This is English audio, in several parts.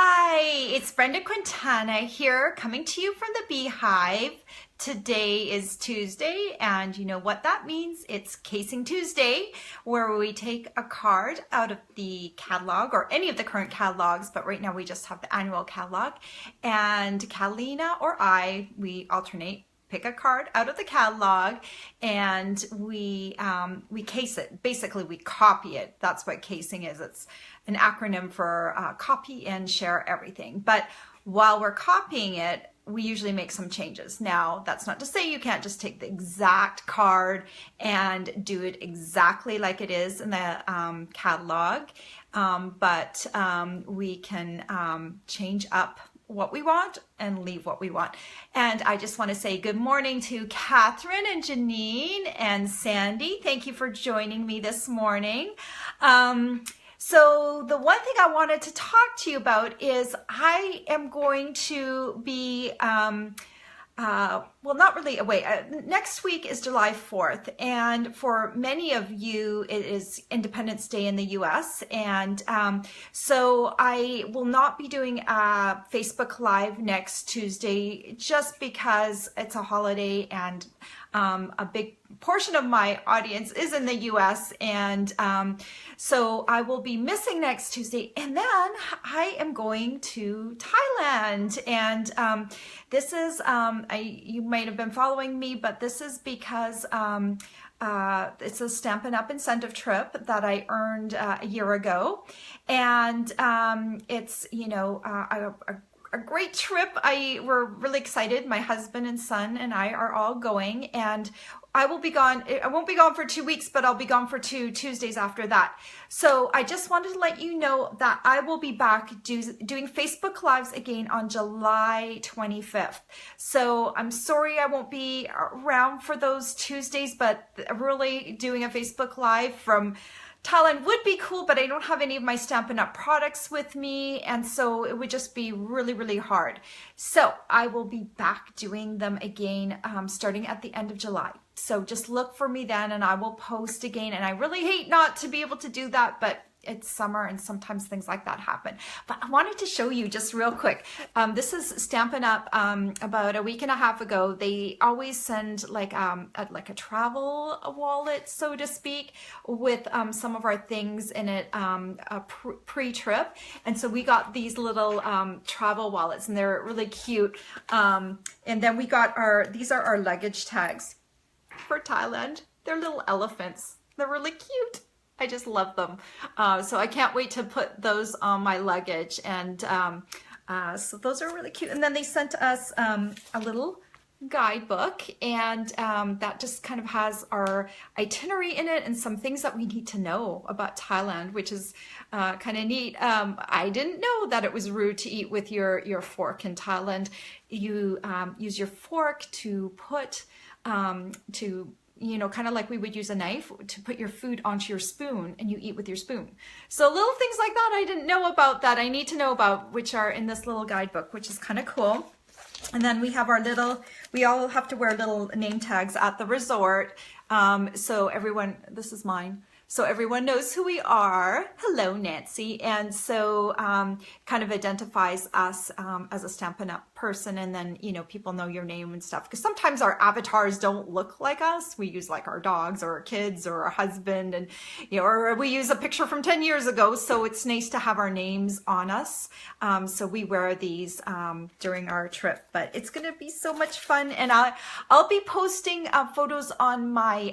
Hi, it's Brenda Quintana here, coming to you from the Beehive. Today is Tuesday, and you know what that means? It's Casing Tuesday, where we take a card out of the catalog, or any of the current catalogs, but right now we just have the annual catalog. And Catalina or I, we alternate, pick a card out of the catalog, and we case it. Basically, we copy it. That's what casing is. It's an acronym for copy and share everything. But while we're copying it, we usually make some changes. Now, that's not to say you can't just take the exact card and do it exactly like it is in the catalog, but we can change up what we want and leave what we want. And I just want to say good morning to Catherine and Janine and Sandy. Thank you for joining me this morning. So the one thing I wanted to talk to you about is I am going to be, well, not really away. Next week is July 4th, and for many of you, it is Independence Day in the US. And so I will not be doing a Facebook Live next Tuesday just because it's a holiday and a big portion of my audience is in the US, and so I will be missing next Tuesday, and then I am going to Thailand. And this is you might have been following me, but this is because it's a Stampin' Up! Incentive trip that I earned a year ago, and it's, you know, a great trip. We're really excited. My husband and son and I are all going, and I will be gone. I won't be gone for 2 weeks, but I'll be gone for 2 Tuesdays after that. So I just wanted to let you know that I will be back doing Facebook Lives again on July 25th. So I'm sorry I won't be around for those Tuesdays, but really doing a Facebook Live from Thailand would be cool, but I don't have any of my Stampin' Up! Products with me, and so it would just be really, really hard. So I will be back doing them again starting at the end of July. So just look for me then, and I will post again. And I really hate not to be able to do that, but it's summer and sometimes things like that happen. But I wanted to show you just real quick. This is Stampin' Up! About a week and a half ago. They always send like a travel wallet, so to speak, with some of our things in it pre-trip. And so we got these little travel wallets, and they're really cute. And then we got these are our luggage tags for Thailand. They're little elephants. They're really cute. I just love them. So I can't wait to put those on my luggage. And so those are really cute. And then they sent us a little guidebook, and that just kind of has our itinerary in it and some things that we need to know about Thailand, which is kind of neat. I didn't know that it was rude to eat with your fork in Thailand. You use your fork to put, you know, kind of like we would use a knife to put your food onto your spoon, and you eat with your spoon. So little things like that I didn't know about that I need to know about, which are in this little guidebook, which is kind of cool. And then we have our little, we all have to wear little name tags at the resort. So everyone, this is mine. So everyone knows who we are. Hello, Nancy. And so kind of identifies us as a Stampin' Up! Person, and then, you know, people know your name and stuff, because sometimes our avatars don't look like us. We use like our dogs or our kids or our husband, and, you know, or we use a picture from 10 years ago. So it's nice to have our names on us. So we wear these during our trip, but it's going to be so much fun. And I'll be posting photos on my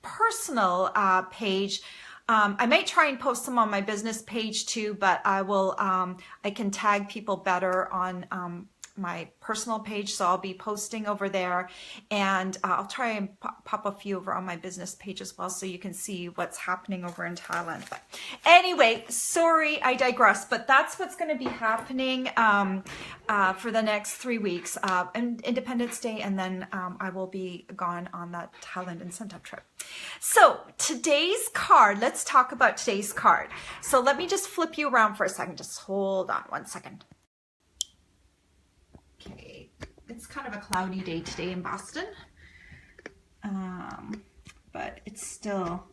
personal page. I might try and post them on my business page too, but I will, I can tag people better on my personal page, so I'll be posting over there, and I'll try and pop a few over on my business page as well, so you can see what's happening over in Thailand. But anyway, sorry, I digress, but that's what's going to be happening for the next 3 weeks, Independence Day, and then I will be gone on that Thailand incentive trip. So today's card, let's talk about today's card. So let me just flip you around for a second. Just hold on one second. Okay, it's kind of a cloudy day today in Boston, but it's still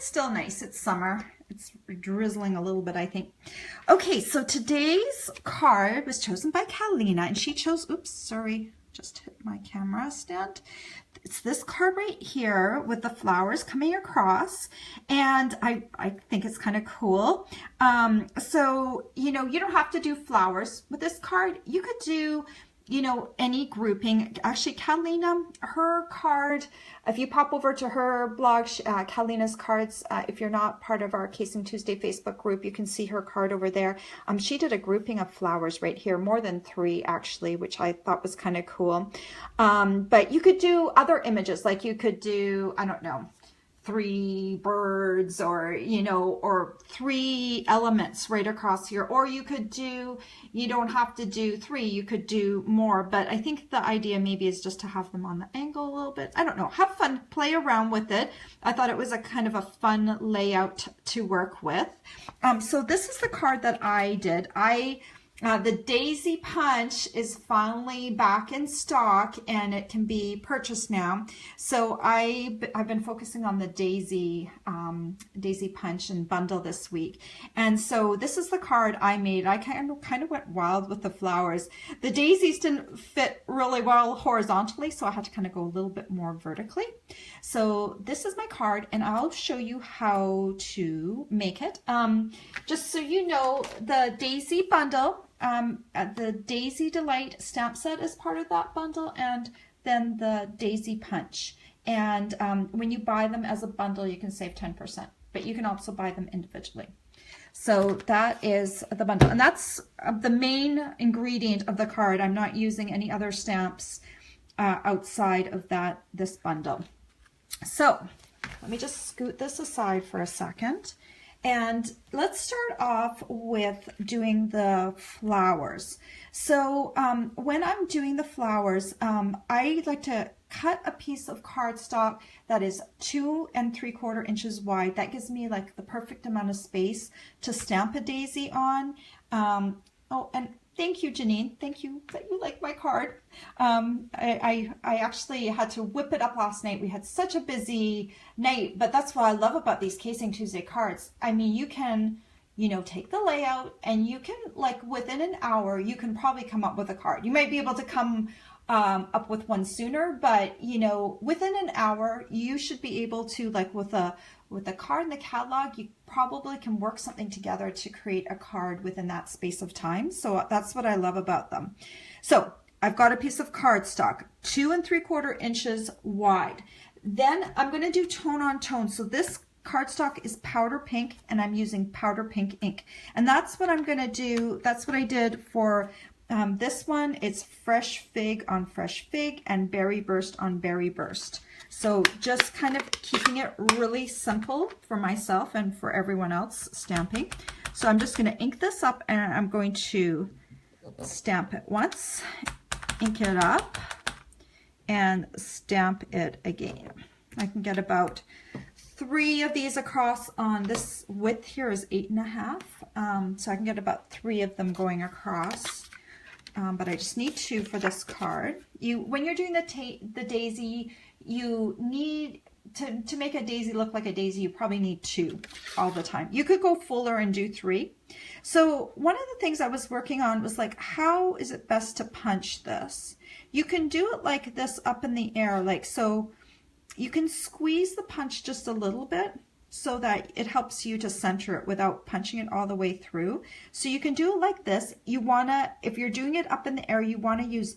it's still nice. It's summer. It's drizzling a little bit, I think. Okay, so today's card was chosen by Catalina, and she chose, oops, sorry, just hit my camera stand. It's this card right here with the flowers coming across, and I think it's kind of cool. So, you know, you don't have to do flowers with this card. You could do, you know, any grouping. Actually, Catalina, her card, if you pop over to her blog, Catalina's cards, if you're not part of our Casing Tuesday Facebook group, you can see her card over there. She did a grouping of flowers right here, more than 3 actually, which I thought was kind of cool. But you could do other images, like you could do, I don't know, 3 birds, or, you know, or 3 elements right across here. Or you could do, you don't have to do 3, you could do more, but I think the idea maybe is just to have them on the angle a little bit. I don't know, have fun, play around with it. I thought it was a kind of a fun layout to work with. So this is the card that I did. The Daisy Punch is finally back in stock, and it can be purchased now. So I've been focusing on the Daisy Punch and bundle this week. And so this is the card I made. I kind of went wild with the flowers. The daisies didn't fit really well horizontally, so I had to kind of go a little bit more vertically. So this is my card, and I'll show you how to make it. Just so you know, the Daisy bundle, the Daisy Delight stamp set is part of that bundle, and then the Daisy Punch. And when you buy them as a bundle, you can save 10%, but you can also buy them individually. So that is the bundle, and that's the main ingredient of the card. I'm not using any other stamps outside of this bundle. So let me just scoot this aside for a second. And let's start off with doing the flowers. So when I'm doing the flowers, I like to cut a piece of cardstock that is 2 3/4 inches wide. That gives me like the perfect amount of space to stamp a daisy on. Oh, and thank you, Janine. Thank you that you like my card. I actually had to whip it up last night. We had such a busy night, but that's what I love about these Casing Tuesday cards. I mean, you can, you know, take the layout, and you can, like, within an hour, you can probably come up with a card. You might be able to come up with one sooner, but, you know, within an hour, you should be able to, like, with a card in the catalog, you probably can work something together to create a card within that space of time. So that's what I love about them. So I've got a piece of cardstock, 2 3/4 inches wide. Then I'm going to do tone on tone. So this cardstock is powder pink, and I'm using powder pink ink. And that's what I'm going to do. That's what I did for this one. It's fresh fig on fresh fig and berry burst on berry burst. So just kind of keeping it really simple for myself and for everyone else stamping. So I'm just going to ink this up, and I'm going to stamp it once, ink it up, and stamp it again. I can get about 3 of these across. On this width here is 8.5, so I can get about 3 of them going across. But I just need 2 for this card. When you're doing the daisy, you need to make a daisy look like a daisy, you probably need 2 all the time. You could go fuller and do 3. So one of the things I was working on was, like, how is it best to punch this? You can do it like this up in the air, like so. You can squeeze the punch just a little bit so that it helps you to center it without punching it all the way through. So you can do it like this. You wanna, if you're doing it up in the air, you wanna use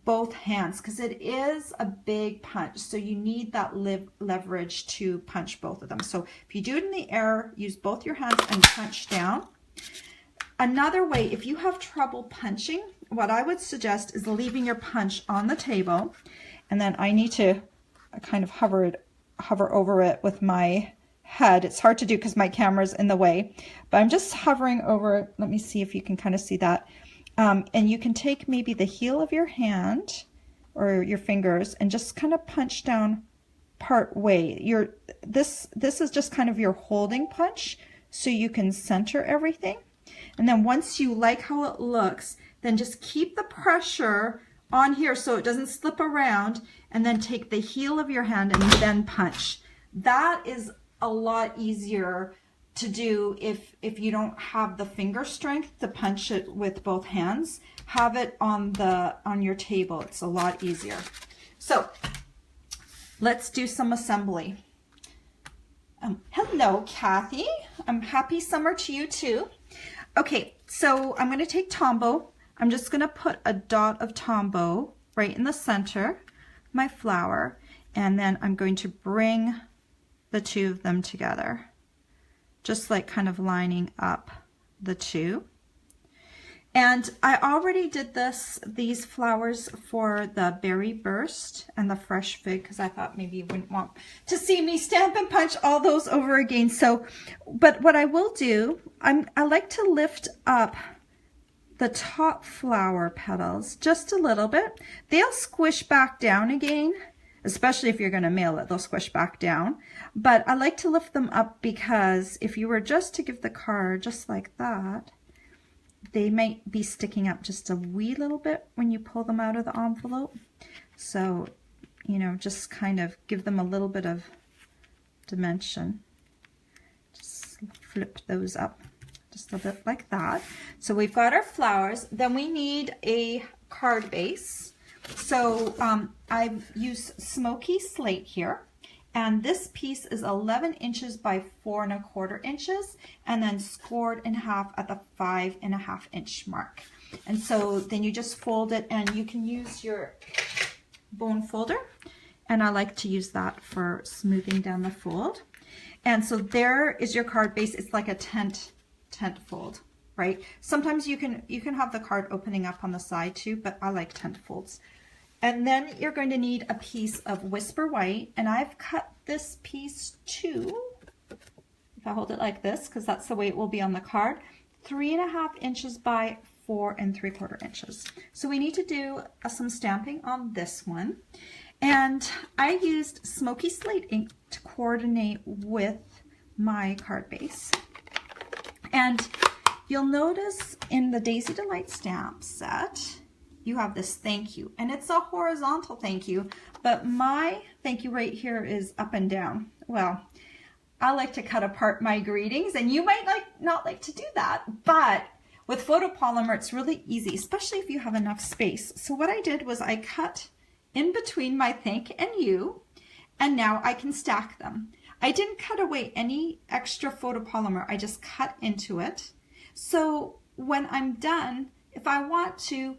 both hands because it is a big punch. So you need that leverage to punch both of them. So if you do it in the air, use both your hands and punch down. Another way, if you have trouble punching, what I would suggest is leaving your punch on the table, and then I need to kind of hover over it with my head. It's hard to do because my camera's in the way, but I'm just hovering over it. Let me see if you can kind of see that. And you can take maybe the heel of your hand or your fingers and just kind of punch down part way. This is just kind of your holding punch, so you can center everything. And then once you like how it looks, then just keep the pressure on here so it doesn't slip around, and then take the heel of your hand and then punch. That is a lot easier to do if you don't have the finger strength to punch it with both hands. Have it on your table. It's a lot easier. So let's do some assembly. Hello, Kathy. Happy summer to you too. Okay, so I'm going to take Tombow. I'm just going to put a dot of Tombow right in the center of my flower, and then I'm going to bring the two of them together, just like kind of lining up the two. And I already did these flowers for the berry burst and the fresh fig, because I thought maybe you wouldn't want to see me stamp and punch all those over again. So, but what I will do, I like to lift up the top flower petals just a little bit. They'll squish back down again, especially if you're going to mail it, they'll squish back down. But I like to lift them up because if you were just to give the card just like that, they might be sticking up just a wee little bit when you pull them out of the envelope. So, you know, just kind of give them a little bit of dimension. Just flip those up just a bit like that. So we've got our flowers. Then we need a card base. So I've used smoky slate here. And this piece is 11 inches by 4 1/4 inches, and then scored in half at the 5 1/2 inch mark. And so then you just fold it, and you can use your bone folder. And I like to use that for smoothing down the fold. And so there is your card base. It's like a tent fold, right? Sometimes you can have the card opening up on the side too, but I like tent folds. And then you're going to need a piece of Whisper White, and I've cut this piece to, if I hold it like this, because that's the way it will be on the card, 3 1/2 inches by 4 3/4 inches. So we need to do some stamping on this one. And I used smoky slate ink to coordinate with my card base. And you'll notice in the Daisy Delight stamp set, you have this thank you, and it's a horizontal thank you, but my thank you right here is up and down. Well, I like to cut apart my greetings, and you might not like to do that, but with photopolymer, it's really easy, especially if you have enough space. So what I did was I cut in between my thank and you, and now I can stack them. I didn't cut away any extra photopolymer, I just cut into it. So when I'm done, if I want to,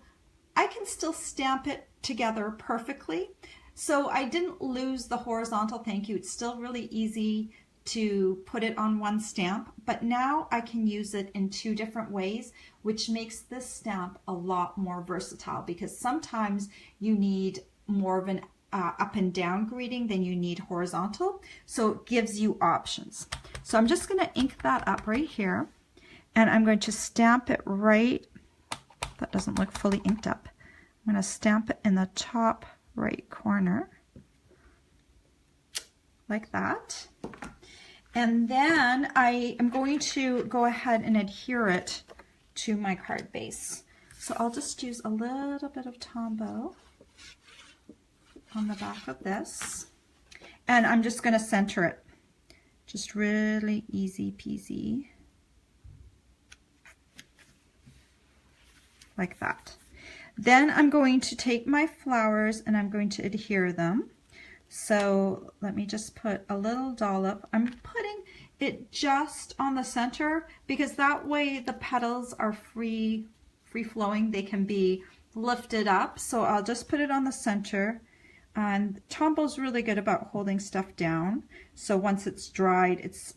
I can still stamp it together perfectly. So I didn't lose the horizontal thank you. It's still really easy to put it on one stamp, but now I can use it in 2 different ways, which makes this stamp a lot more versatile, because sometimes you need more of an up and down greeting than you need horizontal. So it gives you options. So I'm just going to ink that up right here, and I'm going to stamp it right. That doesn't look fully inked up. I'm going to stamp it in the top right corner like that. And then I am going to go ahead and adhere it to my card base. So I'll just use a little bit of Tombow on the back of this, and I'm just going to center it. Just really easy peasy. Like that. Then I'm going to take my flowers and I'm going to adhere them. So let me just put a little dollop. I'm putting it just on the center, because that way the petals are free flowing. They can be lifted up. So I'll just put it on the center. And Tombow's really good about holding stuff down. So once it's dried, it's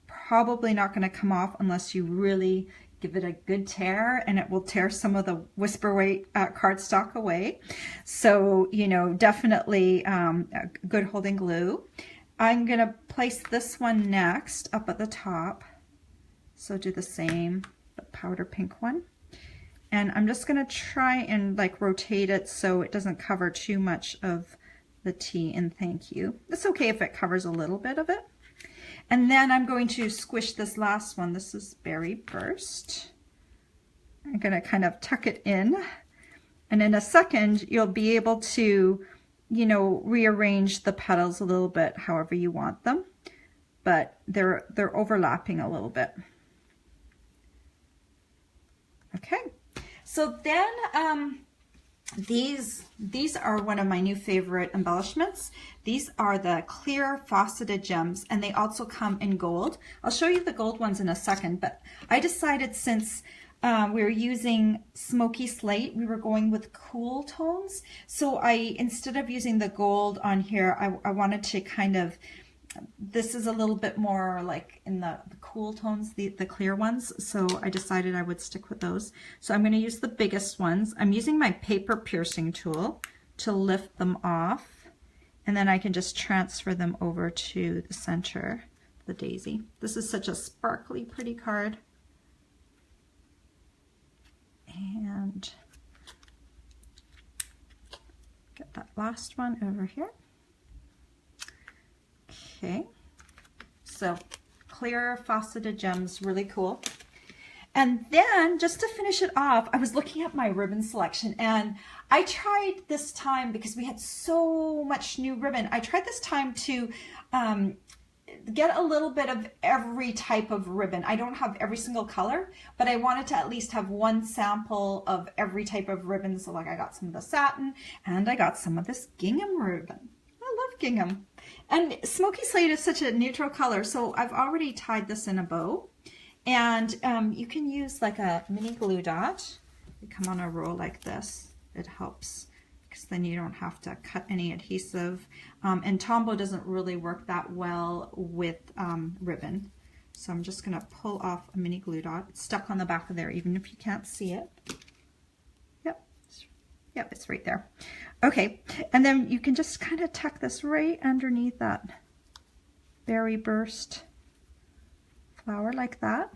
probably not going to come off unless you really give it a good tear, and it will tear some of the Whisper White cardstock away. So, you know, definitely good holding glue. I'm going to place this one next up at the top. So do the same, the powder pink one. And I'm just going to try and like rotate it so it doesn't cover too much of the T in thank you. It's okay if it covers a little bit of it. And then I'm going to squish this last one. This is Berry Burst. I'm going to kind of tuck it in. And in a second, you'll be able to, you know, rearrange the petals a little bit however you want them. but they're overlapping a little bit. Okay, so then these are one of my new favorite embellishments. These are the clear faceted gems, and they also come in gold. I'll show you the gold ones in a second, but I decided since we were using smoky slate, we were going with cool tones. So instead of using the gold on here, I wanted to kind of, this is a little bit more like in the cool tones, the clear ones. So I decided I would stick with those. So I'm going to use the biggest ones. I'm using my paper piercing tool to lift them off. And then I can just transfer them over to the center, the daisy. This is such a sparkly, pretty card. And get that last one over here. Okay, so clear faceted gems, really cool. And then just to finish it off, I was looking at my ribbon selection, and I tried this time, because we had so much new ribbon, I tried this time to get a little bit of every type of ribbon. I don't have every single color, but I wanted to at least have one sample of every type of ribbon. So like I got some of the satin, and I got some of this gingham ribbon. I love gingham. And smoky slate is such a neutral color, so I've already tied this in a bow. And you can use like a mini glue dot. You come on a roll like this. It helps, because then you don't have to cut any adhesive. And Tombow doesn't really work that well with ribbon. So I'm just gonna pull off a mini glue dot. It's stuck on the back of there, even if you can't see it. Yep, it's right there. Okay, and then you can just kind of tuck this right underneath that berry burst flower like that.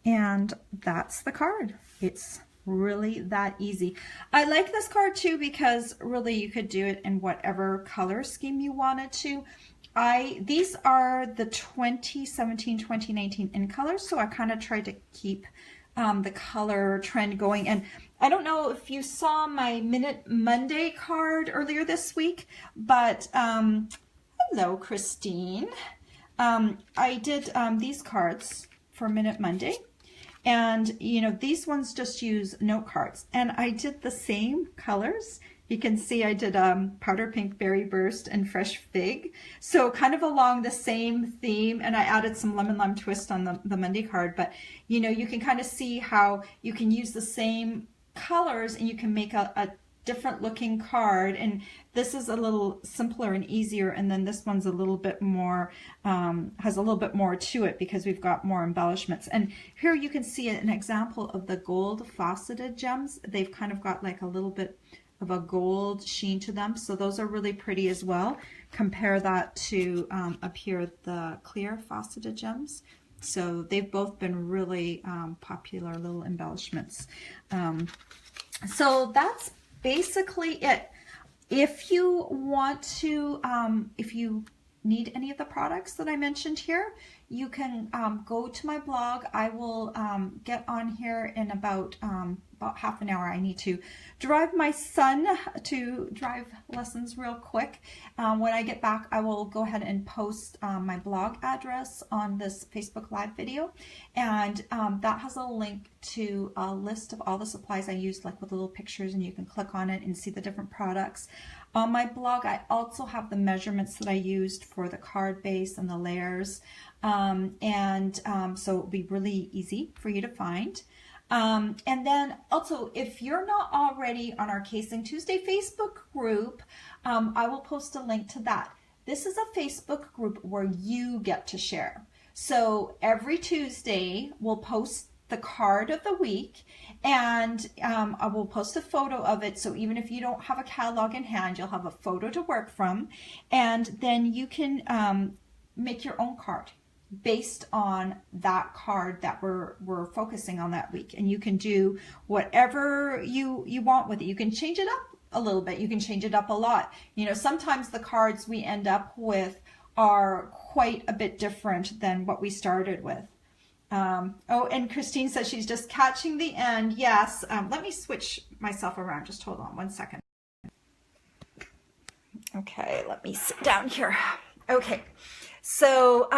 And that's the card. It's really that easy. I like this card too, because really you could do it in whatever color scheme you wanted to. These are the 2017-2019 in colors, so I kind of tried to keep the color trend going. And I don't know if you saw my Minute Monday card earlier this week, but hello, Christine. I did these cards for Minute Monday, and you know, these ones just use note cards, and I did the same colors. You can see I did powder pink, berry burst, and fresh fig, so kind of along the same theme. And I added some lemon lime twist on the Monday card, but you know, you can kind of see how you can use the same colors and you can make a different looking card. And this is a little simpler and easier, and then this one's a little bit more has a little bit more to it, because we've got more embellishments. And here you can see an example of the gold faceted gems. They've kind of got like a little bit of a gold sheen to them, so those are really pretty as well. Compare that to up here, the clear faceted gems. So they've both been really popular little embellishments. So that's basically it. If you want to, if you need any of the products that I mentioned here, you can go to my blog. I will get on here in about half an hour. I need to drive my son to drive lessons real quick. When I get back, I will go ahead and post my blog address on this Facebook Live video, and that has a link to a list of all the supplies I used, like with little pictures, and you can click on it and see the different products. On my blog, I also have the measurements that I used for the card base and the layers, so it'll be really easy for you to find. And then also, if you're not already on our Casing Tuesday Facebook group, I will post a link to that. This is a Facebook group where you get to share. So every Tuesday, we'll post the card of the week, and I will post a photo of it. So even if you don't have a catalog in hand, you'll have a photo to work from, and then you can make your own card based on that card that we're focusing on that week. And you can do whatever you want with it. You can change it up a little bit. You can change it up a lot. You know, sometimes the cards we end up with are quite a bit different than what we started with. Oh, and Christine says she's just catching the end. Yes. Let me switch myself around. Just hold on one second. Okay, let me sit down here. Okay. So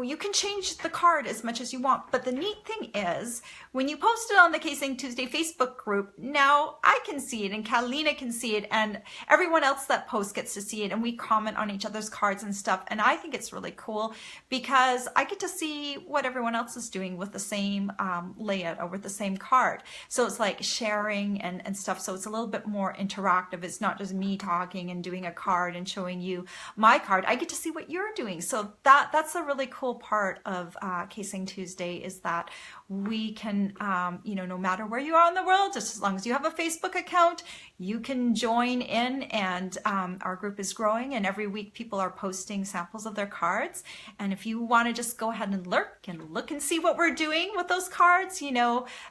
you can change the card as much as you want, but the neat thing is when you post it on the Casing Tuesday Facebook group, now I can see it and Catalina can see it and everyone else that posts gets to see it, and we comment on each other's cards and stuff. And I think it's really cool because I get to see what everyone else is doing with the same layout or with the same card. So it's like sharing and stuff. So it's a little bit more interactive. It's not just me talking and doing a card and showing you my card. I get to see what you're doing. So that's a really cool part of Casing Tuesday, is that we can, no matter where you are in the world, just as long as you have a Facebook account, you can join in, and our group is growing, and every week people are posting samples of their cards. And if you want to just go ahead and lurk and look and see what we're doing with those cards,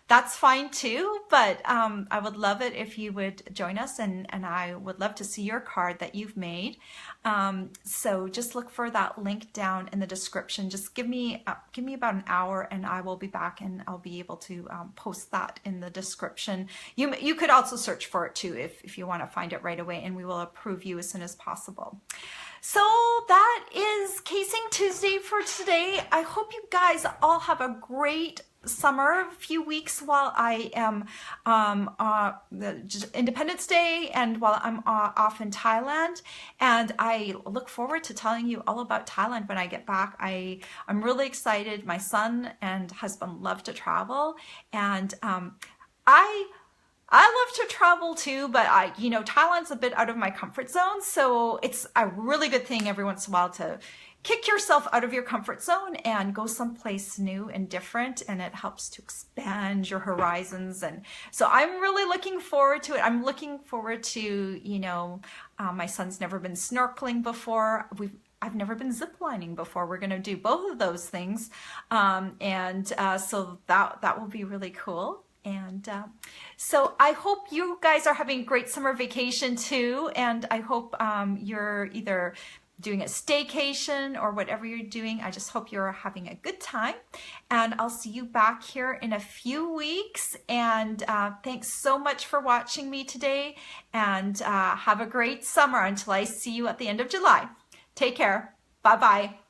that's fine too. But I would love it if you would join us, and I would love to see your card that you've made. So just look for that link down in the description. Just give me about an hour and I will be back, and I'll be able to post that in the description. You could also search for it too if you want to find it right away, and we will approve you as soon as possible. So that is Casing Tuesday for today. I hope you guys all have a great summer, few weeks while I am Independence Day, and while I'm off in Thailand. And I look forward to telling you all about Thailand when I get back. I'm really excited. My son and husband love to travel, and I love to travel too, but Thailand's a bit out of my comfort zone, so it's a really good thing every once in a while to kick yourself out of your comfort zone and go someplace new and different, and it helps to expand your horizons. And so I'm really looking forward to it. I'm looking forward to, my son's never been snorkeling before. I've never been ziplining before. We're going to do both of those things. So that will be really cool. And so I hope you guys are having a great summer vacation too. And I hope you're either doing a staycation or whatever you're doing. I just hope you're having a good time. And I'll see you back here in a few weeks. And thanks so much for watching me today. And have a great summer until I see you at the end of July. Take care. Bye-bye.